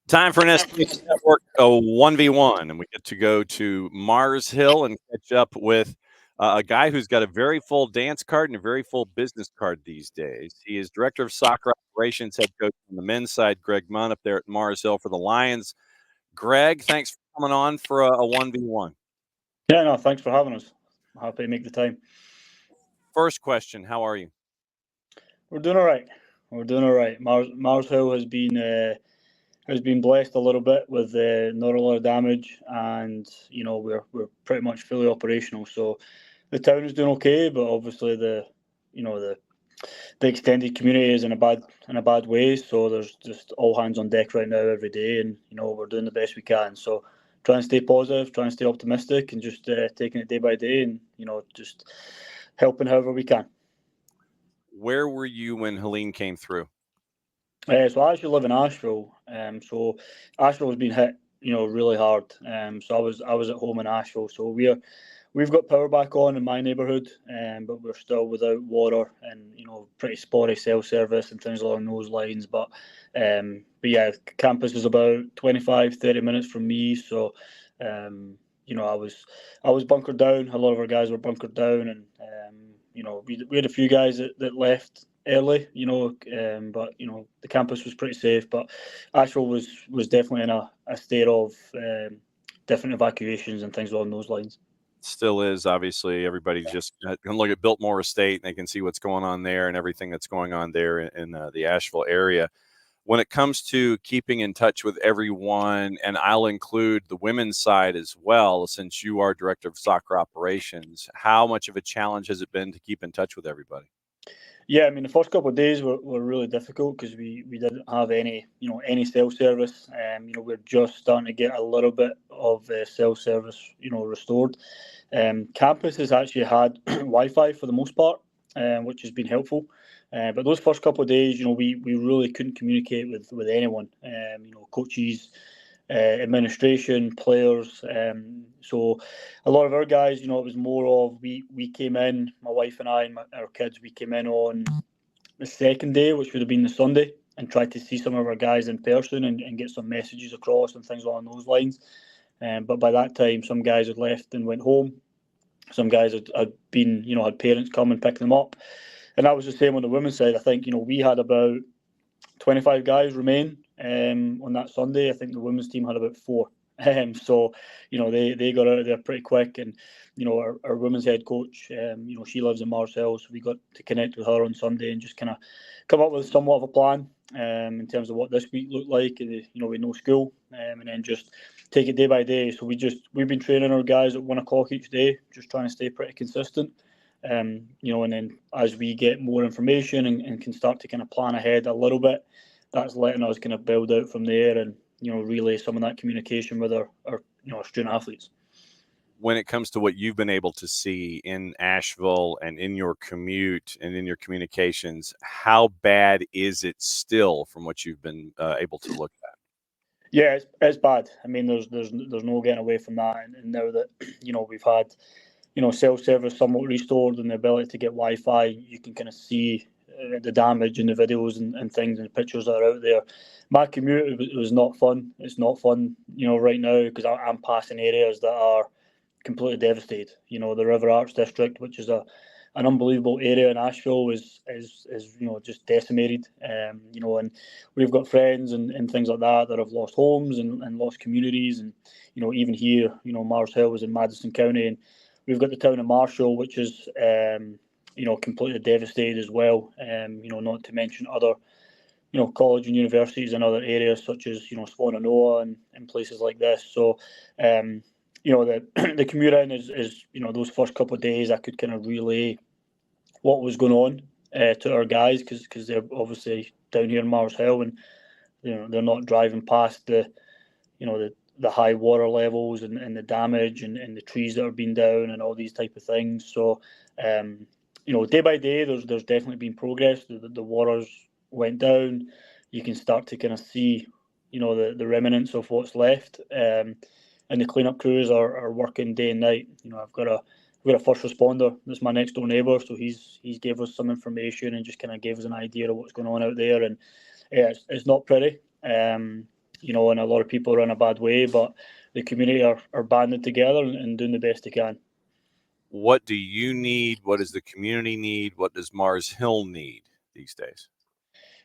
Time for an SPH Network 1v1, and we get to go to Mars Hill and catch up with a guy who's got a very full dance card and a very full business card these days. He is Director of Soccer Operations, head coach on the men's side, Gregg Munn, up there at Mars Hill for the Lions. Gregg, thanks for coming on for a 1v1. Yeah, no, thanks for having us. I'm happy to make the time. First question, how are you? We're doing all right. Mars Hill has been blessed a little bit with not a lot of damage, and we're pretty much fully operational. So the town is doing okay, but obviously the extended community is in a bad way. So there's just all hands on deck right now every day, and we're doing the best we can. So trying to stay positive, trying to stay optimistic, and just taking it day by day, and just helping however we can. Where were you when Helene came through? So I actually live in Asheville. So Asheville has been hit, really hard. So I was at home in Asheville. So we've got power back on in my neighbourhood, but we're still without water and pretty spotty cell service and things along those lines. But yeah, campus is about 25-30 minutes from me. So I was bunkered down. A lot of our guys were bunkered down, and we had a few guys that left early, but the campus was pretty safe. But Asheville was definitely in a state of different evacuations and things along those lines. Still is. Obviously, everybody just can look at Biltmore Estate and they can see what's going on there and everything that's going on there in the Asheville area. When it comes to keeping in touch with everyone, and I'll include the women's side as well, since you are Director of Soccer Operations, how much of a challenge has it been to keep in touch with everybody? Yeah, I mean, the first couple of days were really difficult because we didn't have any cell service. We're just starting to get a little bit of cell service, restored. Campus has actually had Wi-Fi for the most part, which has been helpful. But those first couple of days, we really couldn't communicate with anyone. Coaches, administration, players. So a lot of our guys, it was more of we came in, my wife and I and our kids, we came in on the second day, which would have been the Sunday, and tried to see some of our guys in person and get some messages across and things along those lines. But by that time, some guys had left and went home. Some guys had been, had parents come and pick them up. And that was the same on the women's side. I think, we had about 25 guys remain on that Sunday. I think the women's team had about 4. So, they got out of there pretty quick. And, our women's head coach, she lives in Mars Hill. So we got to connect with her on Sunday and just kind of come up with somewhat of a plan in terms of what this week looked like. And, with no school, and then just take it day by day. So we've been training our guys at 1 o'clock each day, just trying to stay pretty consistent. And then as we get more information and can start to kind of plan ahead a little bit, that's letting us kind of build out from there and, relay some of that communication with our student athletes. When it comes to what you've been able to see in Asheville and in your commute and in your communications, how bad is it still from what you've been able to look at? Yeah, it's bad. I mean, there's no getting away from that. And now that, we've had, cell service somewhat restored and the ability to get Wi-Fi, you can kind of see the damage in the videos and things and the pictures that are out there. My commute, it was not fun. It's not fun, right now because I'm passing areas that are completely devastated. The River Arts District, which is an unbelievable area in Asheville, is just decimated. And we've got friends and things like that have lost homes and lost communities. And, even here, Mars Hill was in Madison County, and we've got the town of Marshall, which is, completely devastated as well. Not to mention other, college and universities in other areas such as, Swananoa and places like this. So, the commuting is those first couple of days I could kind of relay what was going on to our guys because they're obviously down here in Mars Hill and they're not driving past the high water levels and the damage and the trees that are being down and all these type of things. So day by day there's definitely been progress. The waters went down. You can start to kind of see the remnants of what's left. And the cleanup crews are working day and night. I've got a first responder that's my next door neighbour, so he's gave us some information and just kind of gave us an idea of what's going on out there. And yeah, it's not pretty. and a lot of people are in a bad way, but the community are banded together and doing the best they can. What do you need? What does the community need? What does Mars Hill need these days?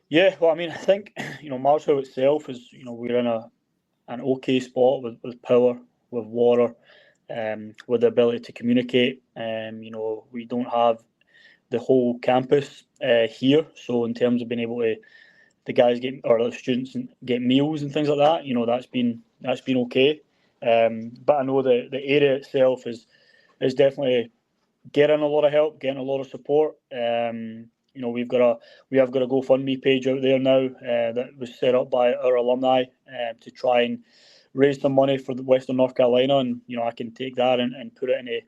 Yeah, well, I mean, I think Mars Hill itself is we're in an okay spot with power, with water, with the ability to communicate. We don't have the whole campus here, so in terms of being able to the guys get or the students get meals and things like that, that's been okay. But I know the area itself is definitely getting a lot of help, getting a lot of support. We have got a GoFundMe page out there now that was set up by our alumni to try and raise some money for the Western North Carolina, and I can take that and put it in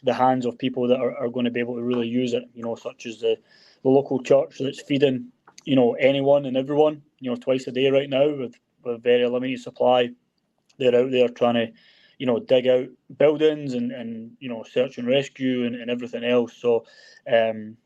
the hands of people that are going to be able to really use it. Such as the local church that's feeding anyone and everyone twice a day right now with very limited supply. They're out there trying to dig out buildings and search and rescue and everything else. So the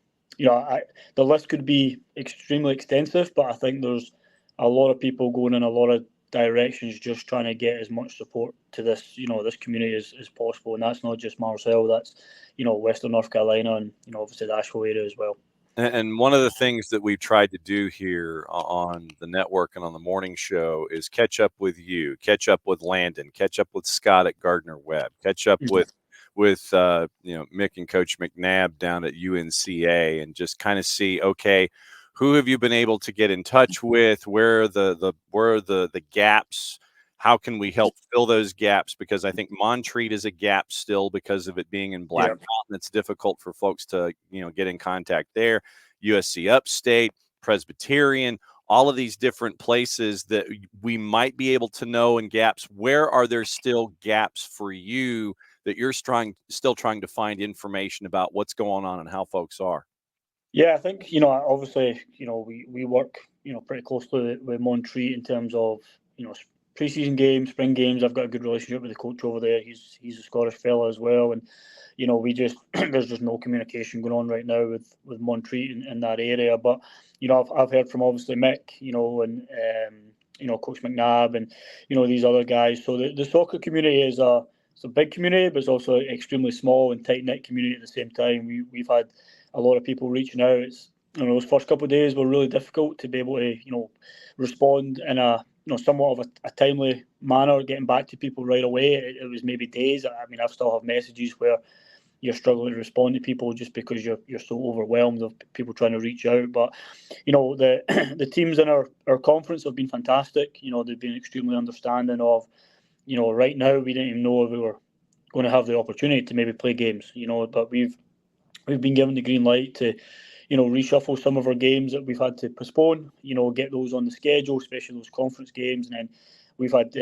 list could be extremely extensive, but I think there's a lot of people going in a lot of directions just trying to get as much support to this this community as possible. And that's not just Mars Hill, that's Western North Carolina and obviously the Asheville area as well. And one of the things that we've tried to do here on the network and on the morning show is catch up with you, catch up with Landon, catch up with Scott at Gardner Webb, catch up with Mick and Coach McNabb down at UNCA, and just kind of see, okay, who have you been able to get in touch with? Where are the gaps? How can we help fill those gaps? Because I think Montreat is a gap still because of it being in Black Mountain. It's difficult for folks to, get in contact there. USC Upstate, Presbyterian, all of these different places that we might be able to know in gaps. Where are there still gaps for you that you're still trying to find information about what's going on and how folks are? Yeah, I think, obviously, we work, pretty closely with Montreat in terms of, pre-season games, spring games. I've got a good relationship with the coach over there. He's a Scottish fella as well, and we just there's just no communication going on right now with Montreat in that area. But I've heard from obviously Mick, and Coach McNabb, and these other guys. So the soccer community it's a big community, but it's also an extremely small and tight knit community at the same time. We've had a lot of people reaching out. It's those first couple of days were really difficult to be able to respond in a somewhat of a timely manner, getting back to people right away. It was maybe days. I mean, I still have messages where you're struggling to respond to people just because you're so overwhelmed of people trying to reach out. But the teams in our conference have been fantastic. They've been extremely understanding of right now we didn't even know if we were going to have the opportunity to maybe play games. But we've been given the green light to reshuffle some of our games that we've had to postpone, get those on the schedule, especially those conference games. And then we've had,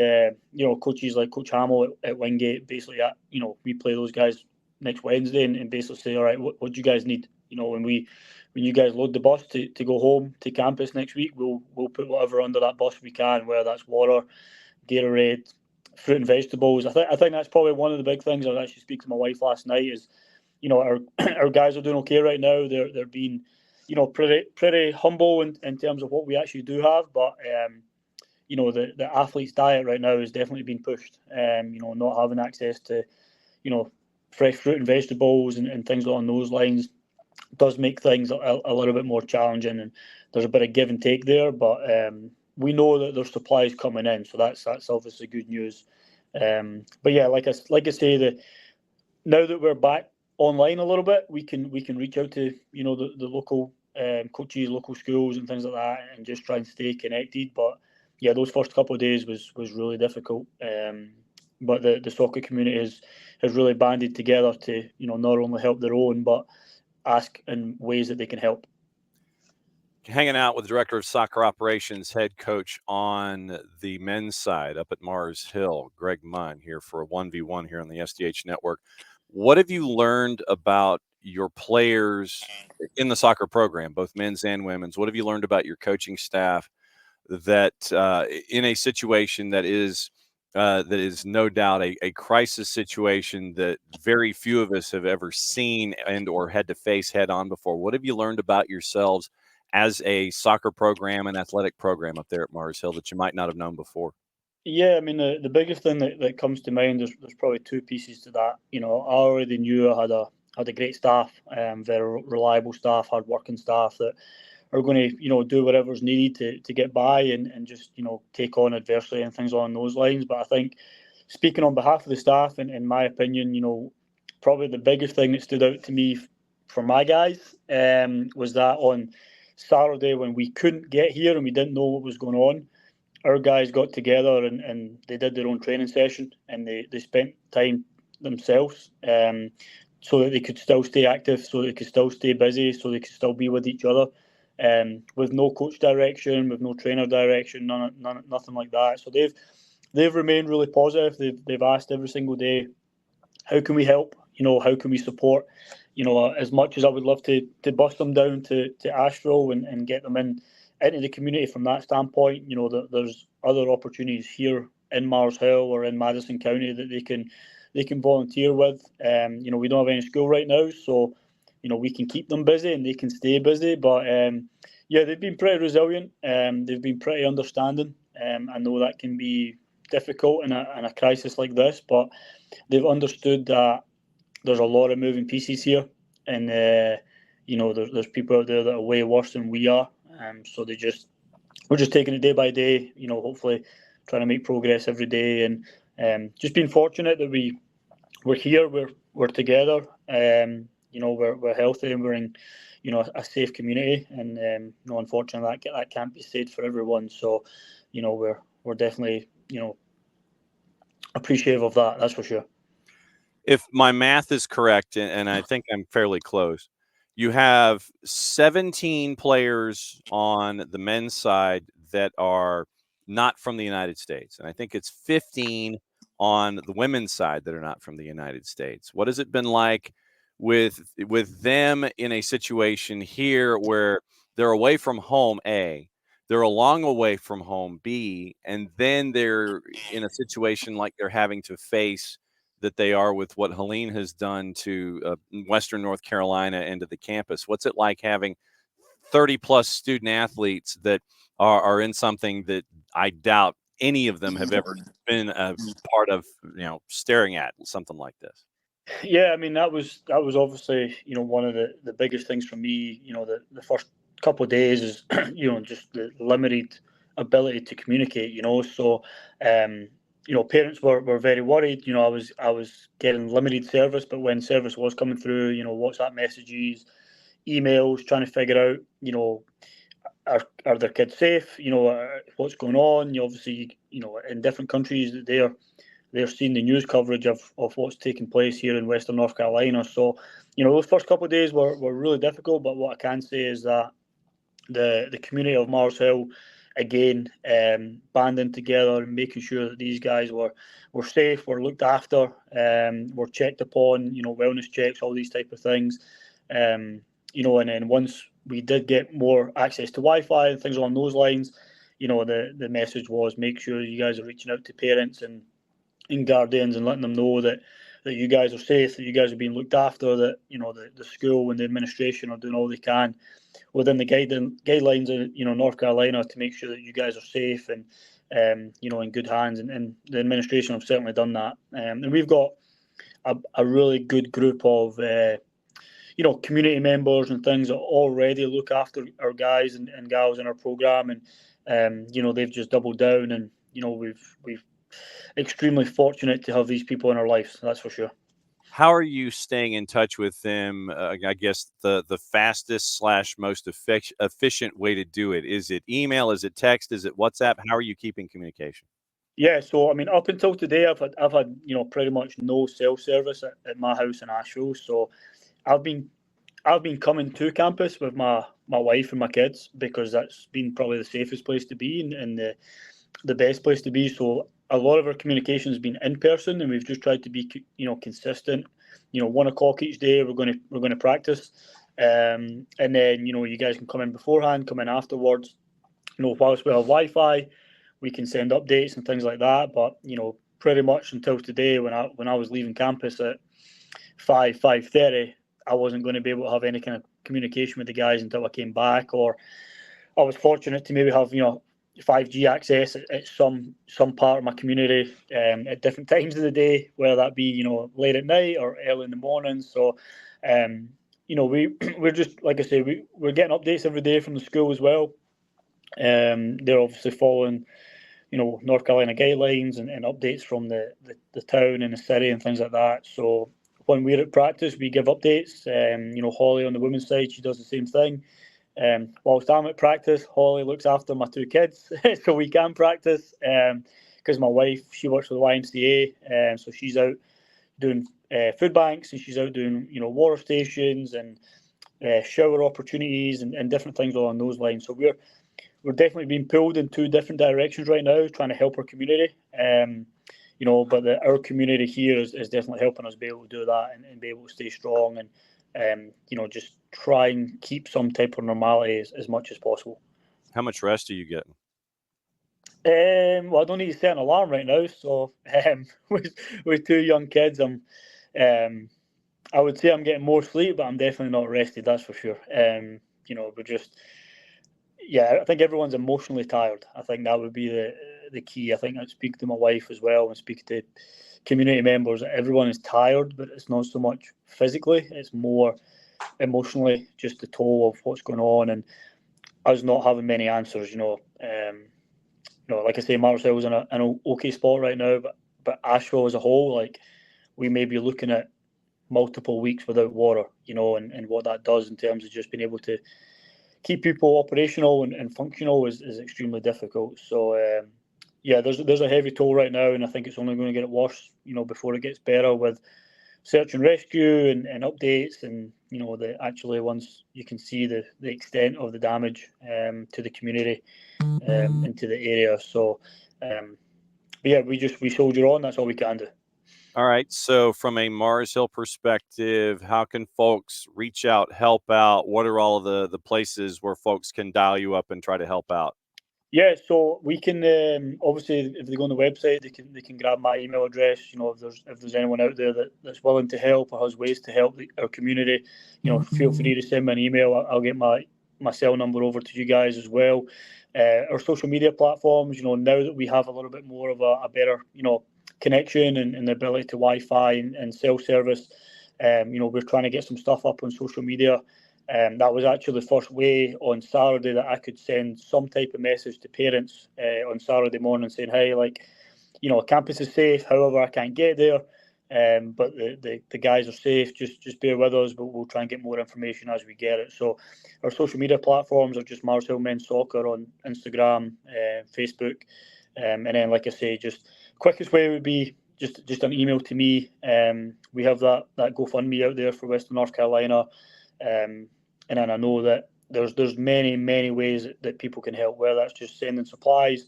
coaches like Coach Hamill at Wingate basically, we play those guys next Wednesday and basically say, all right, what do you guys need? When you guys load the bus to go home to campus next week, we'll put whatever under that bus we can, whether that's water, Gatorade, fruit and vegetables. I think that's probably one of the big things. I was actually speaking to my wife last night is, our guys are doing okay right now. They're being, pretty humble in terms of what we actually do have. But the athlete's diet right now is definitely being pushed. Not having access to, fresh fruit and vegetables and things along those lines does make things a little bit more challenging. And there's a bit of give and take there. But we know that there's supplies coming in, so that's obviously good news. But yeah, like I say, now that we're back online a little bit, we can reach out to the local coaches, local schools and things like that, and just try and stay connected. But yeah, those first couple of days was really difficult. But the soccer community has really banded together to not only help their own but ask in ways that they can help. Hanging out with Director of Soccer Operations, head coach on the men's side up at Mars Hill, Gregg Munn, here for a 1v1 here on the SDH Network. What have you learned about your players in the soccer program, both men's and women's? What have you learned about your coaching staff that in a situation that is no doubt a crisis situation that very few of us have ever seen and or had to face head on before? What have you learned about yourselves as a soccer program and athletic program up there at Mars Hill that you might not have known before? Yeah, I mean the biggest thing that comes to mind, there's probably two pieces to that. I already knew I had a great staff, very reliable staff, hard working staff that are going to do whatever's needed to get by and just take on adversity and things along those lines. But I think speaking on behalf of the staff, and in my opinion, probably the biggest thing that stood out to me for my guys was that on Saturday when we couldn't get here and we didn't know what was going on, our guys got together and they did their own training session and they spent time themselves so that they could still stay active, so they could still stay busy, so they could still be with each other, with no coach direction, with no trainer direction, nothing like that. So they've remained really positive. They've asked every single day, how can we help? How can we support? As much as I would love to bust them down to Asheville and get them into the community from that standpoint, there's other opportunities here in Mars Hill or in Madison County that they can volunteer with. We don't have any school right now, so we can keep them busy and they can stay busy. But yeah, they've been pretty resilient. They've been pretty understanding. I know that can be difficult in a crisis like this, but they've understood that there's a lot of moving pieces here, and there's people out there that are way worse than we are. So we're just taking it day by day. Hopefully trying to make progress every day, and just being fortunate that we're here, we're together. We're healthy and we're in a safe community, and unfortunately that can't be said for everyone. So we're definitely appreciative of that. That's for sure. If my math is correct, and I think I'm fairly close, you have 17 players on the men's side that are not from the United States, and I think it's 15 on the women's side that are not from the United States. What has it been like with them in a situation here where they're away from home, A, they're a long away from home, B, and then they're in a situation like they're having to face that they are with what Helene has done to Western North Carolina and to the campus? What's it like having 30 plus student athletes that are in something that I doubt any of them have ever been a part of, staring at something like this? Yeah, I mean that was obviously one of the biggest things for me. The first couple of days is just the limited ability to communicate. So parents were very worried. I was getting limited service, but when service was coming through, WhatsApp messages, emails, trying to figure out are their kids safe? What's going on? Obviously, in different countries they're seeing the news coverage of what's taking place here in Western North Carolina. So, those first couple of days were really difficult. But what I can say is that the community of Mars Hill, again, banding together and making sure that these guys were safe, were looked after, were checked upon, wellness checks, all these type of things. And then once we did get more access to Wi-Fi and things along those lines, the message was make sure you guys are reaching out to parents and guardians and letting them know that you guys are safe, that you guys are being looked after, that the school and the administration are doing all they can within the guidelines of North Carolina to make sure that you guys are safe and in good hands, and the administration have certainly done that, and we've got a really good group of community members and things that already look after our guys and gals in our program, and they've just doubled down, and we've extremely fortunate to have these people in our lives. That's for sure. How are you staying in touch with them? I guess the fastest / most efficient way to do it, is it email? Is it text? Is it WhatsApp? How are you keeping communication? Yeah, so I mean, up until today, I've had pretty much no cell service at my house in Asheville. So I've been coming to campus with my wife and my kids because that's been probably the safest place to be and the best place to be. So a lot of our communication has been in person, and we've just tried to be consistent. 1 o'clock each day we're going to practice, and then you guys can come in beforehand, come in afterwards. Whilst we have Wi-Fi, we can send updates and things like that. But pretty much until today, when I was leaving campus at 5:30, I wasn't going to be able to have any kind of communication with the guys until I came back, or I was fortunate to maybe have 5G access at some part of my community at different times of the day, whether that be late at night or early in the morning. So we're just, like I say, we're getting updates every day from the school as well. They're obviously following North Carolina guidelines and updates from the town and the city and things like that. So when we're at practice, we give updates. Holly on the women's side, she does the same thing. Whilst I'm at practice, Holly looks after my two kids, so we can practice. Because my wife, she works for the YMCA, so she's out doing food banks, and she's out doing water stations and shower opportunities and different things along those lines. So we're definitely being pulled in two different directions right now, trying to help our community. But our community here is definitely helping us be able to do that and be able to stay strong and just try and keep some type of normality as much as possible. How much rest are you getting? Well, I don't need to set an alarm right now. So with two young kids, I would say I'm getting more sleep, but I'm definitely not rested. That's for sure. We're just. Yeah, I think everyone's emotionally tired. I think that would be the key. I think I speak to my wife as well and speak to community members. Everyone is tired, but it's not so much physically. It's more emotionally, just the toll of what's going on and us not having many answers. Like I say, Marcel's in an okay spot right now, but Asheville as a whole, like we may be looking at multiple weeks without water. And what that does in terms of just being able to keep people operational and functional is extremely difficult. So there's a heavy toll right now, and I think it's only going to get worse, before it gets better with search and rescue and updates, and once you can see the extent of the damage to the community and to the area. So we soldier on. That's all we can do. All right. So from a Mars Hill perspective, how can folks reach out, help out? What are all of the places where folks can dial you up and try to help out? Yeah, so we can obviously, if they go on the website, they can grab my email address. If there's anyone out there that's willing to help or has ways to help our community, feel free to send me an email. I'll get my cell number over to you guys as well. Our social media platforms, now that we have a little bit more of a better, connection and the ability to Wi-Fi and self-service, we're trying to get some stuff up on social media. That was actually the first way on Saturday that I could send some type of message to parents on Saturday morning saying, hey, campus is safe, however, I can't get there. But the guys are safe. Just bear with us, but we'll try and get more information as we get it. So our social media platforms are just Mars Hill Men's Soccer on Instagram, Facebook. And then, like I say, just quickest way would be just an email to me. We have that GoFundMe out there for Western North Carolina. And then I know that there's many, many ways that people can help, whether that's just sending supplies.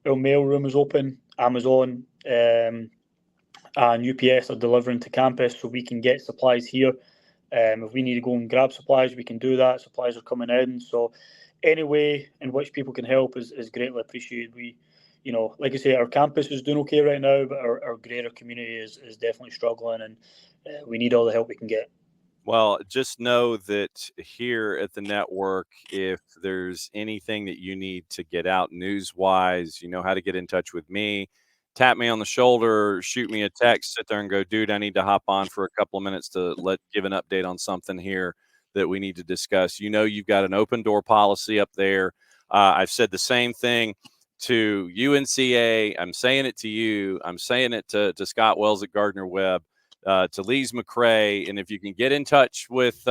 Our mail room is open. Amazon and UPS are delivering to campus, so we can get supplies here. If we need to go and grab supplies, we can do that. Supplies are coming in. So any way in which people can help is greatly appreciated. We, like I say, our campus is doing okay right now, but our greater community is definitely struggling, and we need all the help we can get. Well, just know that here at the network, if there's anything that you need to get out news-wise, you know how to get in touch with me. Tap me on the shoulder, shoot me a text, sit there and go, dude, I need to hop on for a couple of minutes to give an update on something here that we need to discuss. You've got an open door policy up there. I've said the same thing to UNCA. I'm saying it to you. I'm saying it to Scott Wells at Gardner Webb. To Lees McRae, and if you can get in touch with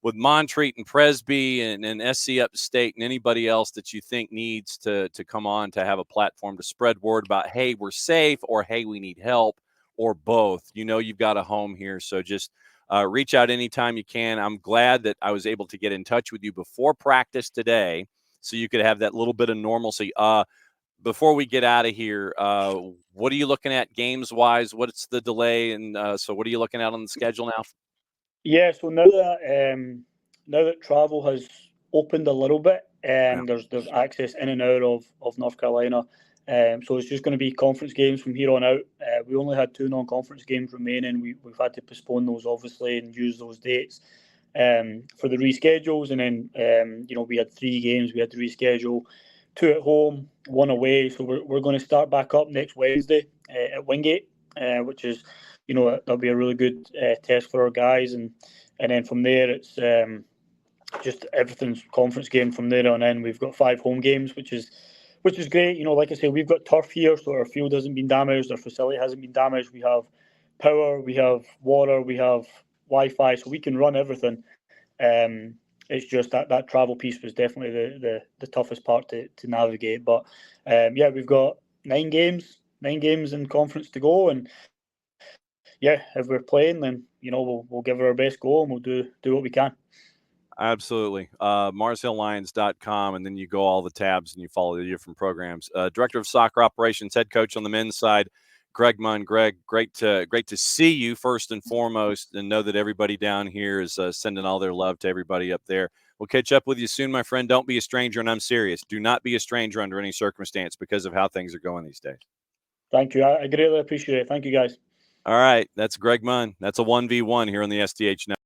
Montreat and Presby and SC Upstate and anybody else that you think needs to come on to have a platform to spread word about, hey, we're safe, or hey, we need help, or both, you've got a home here. So just reach out anytime you can. I'm glad that I was able to get in touch with you before practice today so you could have that little bit of normalcy. Before we get out of here, what are you looking at games-wise? What's the delay? And so what are you looking at on the schedule now? Yeah, so now that travel has opened a little bit, there's access in and out of North Carolina. So it's just going to be conference games from here on out. We only had 2 non-conference games remaining. We've had to postpone those, obviously, and use those dates for the reschedules. And then, we had 3 games we had to reschedule 2 at home, 1 away. So we're going to start back up next Wednesday at Wingate, which is, that'll be a really good test for our guys, and then from there it's just everything's conference game from there on in. We've got 5 home games, which is great. Like I say, we've got turf here, so our field hasn't been damaged, our facility hasn't been damaged. We have power, we have water, we have Wi-Fi, so we can run everything. It's just that travel piece was definitely the toughest part to navigate. But we've got 9 games in conference to go, and if we're playing, then we'll give it our best go, and we'll do what we can. Absolutely. MarsHillLions.com, and then you go all the tabs and you follow the different programs. Director of Soccer Operations, head coach on the men's side, Gregg Munn. Gregg, great to see you first and foremost, and know that everybody down here is sending all their love to everybody up there. We'll catch up with you soon, my friend. Don't be a stranger, and I'm serious. Do not be a stranger under any circumstance because of how things are going these days. Thank you. I greatly appreciate it. Thank you, guys. All right. That's Gregg Munn. That's a 1v1 here on the STH Network.